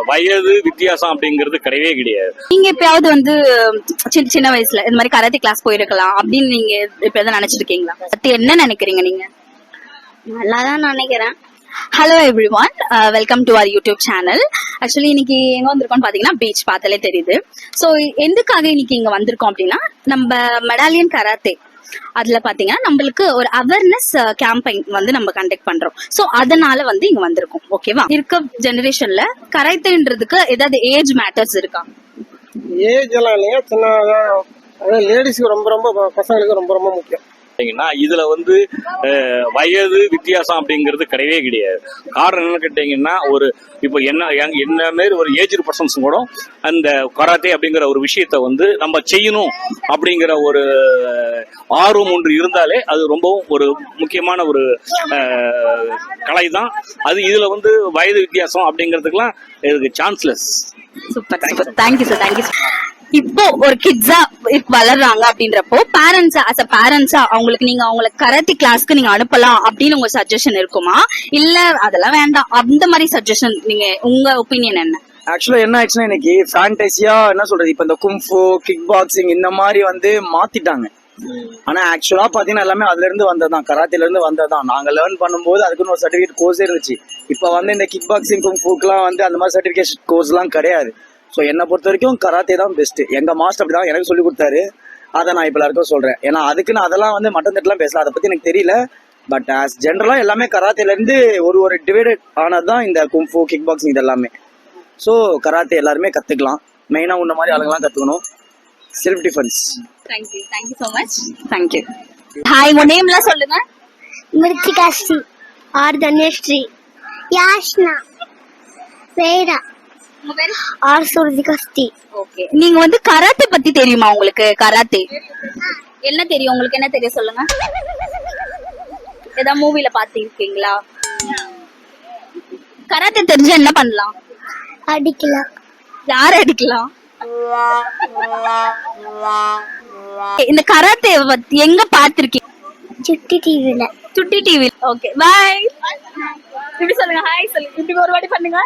வயது வித்தியாசம் அப்படிங்கிறது கிடையவே கிடையாது. நீங்க எப்பயாவது வந்து சின்ன வயசுல இந்த மாதிரி கராத்தே கிளாஸ் போயிருக்கலாம் அப்படின்னு நீங்க எப்பயாவது நினைச்சிருக்கீங்களா? பத்தி என்ன நினைக்கிறீங்க நீங்க? நல்லாதான் நினைக்கிறேன். Hello everyone, welcome to our YouTube channel. Actually இன்னைக்கு எங்க வந்திருக்கோம்னு பாத்தீங்கன்னா பீச் பார்த்தாலே தெரியுது. ஸோ எதுக்காக இன்னைக்கு இங்க வந்திருக்கோம் அப்படின்னா, நம்ம மெடாலியன் கராத்தே அதுல பாத்தீங்கன்னா நம்மளுக்கு ஒரு அவேர்னஸ் கேம்பெயின் வந்து நம்ம கண்டக்ட் பண்றோம். சோ அதனால வந்து இங்க வந்திருக்கோம். ஓகேவா? இருக்க ஜெனரேஷன்ல கராத்தேன்றதுக்கு ஏதாவது ஏஜ் மேட்டர்ஸ் இருக்கா? ஏஜ் எல்லாம் இல்லையா, சின்ன லேடிஸ்க்கு ரொம்ப ரொம்ப பசங்களுக்கு ரொம்ப ரொம்ப முக்கியம். இதுல வந்து வயது வித்தியாசம் அப்படிங்கிறது கிடையவே கிடையாது. காரணம் என்னன்னு கேட்டீங்கன்னா, ஒரு இப்போ என்ன மாரி ஒரு ஏஜ்டு பர்சன்ஸ் கூட அந்த கராத்தே அப்படிங்கிற ஒரு விஷயத்த வந்து நம்ம செய்யணும் அப்படிங்கிற ஒரு ஆர்வம் ஒன்று இருந்தாலே அது ரொம்பவும் ஒரு முக்கியமான ஒரு கலை தான் அது. இதுல வந்து வயது வித்தியாசம் அப்படிங்கிறதுக்கெல்லாம் இதுக்கு chanceless. Super super, thank you sir, thank you sir. இப்போ ஒரு கிட்ஸா வளர்றாங்க அப்படின்றப்போ பேரண்ட்ஸா அவங்களுக்கு நீங்க அவங்களுக்கு கராத்தே கிளாஸ்க்கு நீங்க அனுப்பலாம் அப்படின்னு உங்க சஜஷன் இருக்குமா? இல்ல அதெல்லாம் வேண்டாம் அந்த மாதிரி சஜஷன், நீங்க உங்க ஒப்பீனியன் என்ன? ஆக்சுவலா என்ன ஆச்சுன்னா, இன்னைக்கு ஃபேண்டசியா என்ன சொல்றது, இப்ப இந்த கும்ஃபு கிக் பாக்ஸிங் இந்த மாதிரி வந்து மாத்திட்டாங்க. ஆனா ஆக்சுவலா பாத்தீங்கன்னா எல்லாமே அதுல இருந்து வந்ததுதான், கராத்தில இருந்து வந்ததுதான். நாங்க லேர்ன் பண்ணும்போது அதுக்குன்னு ஒரு சர்டிபிகேட் கோர்ஸ் இருந்துச்சு. இப்ப வந்து இந்த கிக் பாக்ஸிங் கும்ஃபுக்குலாம் வந்து அந்த மாதிரி சர்டிபிகேஷன் கோர்ஸ் எல்லாம் கிடையாது. ஸோ என்னை பொறுத்த வரைக்கும் கராத்தே தான் பெஸ்ட். எங்க மாஸ்டர் அப்படிதான் எனக்கு சொல்லி கொடுத்தாரு. அதை நான் இப்போ எல்லாருக்கும் சொல்றேன். ஏன்னா அதுக்குன்னு அதெல்லாம் வந்து மட்டன் தட்டுலாம் பேசலாம், அதை பத்தி எனக்கு தெரியல. பட் ஆஸ் ஜென்ரலா எல்லாமே கராத்தேல இருந்து ஒரு டிவைடட் ஆனதுதான் இந்த கும்ஃபு கிக் பாக்ஸிங் இது எல்லாமே. ஸோ கராத்தே எல்லாருமே கத்துக்கலாம். மெயினா உன்ன மாதிரி ஆளுங்கெல்லாம் கத்துக்கணும். Self defence. Thank you so much. Thank you. Hi, உங்க நேம்லாம் சொல்லுங்க. Mrithika Sri, R Dhanyasri, Yashna, Vera, R Shruthika Sri. Okay, நீங்க வந்து கராத்தே பத்தி தெரியுமா உங்களுக்கு? கராத்தே என்ன தெரியும் உங்களுக்கு? என்ன தெரியும் சொல்லுங்க. ஏதாவது மூவில பாத்திருக்கீங்களா? கராத்தே தெரிஞ்சா என்ன பண்ணலாம்? அடிக்கலாம். யார அடிக்கலாம்? இந்த கராத்தே எங்க பாத்திருக்கீங்க? சுட்டி டிவில. சுட்டி டிவி. Okay, by. இப்படி சொல்லுங்க, ஹாய் சொல்லுங்க. இப்படி ஒரு வாட்டி பண்ணுங்க.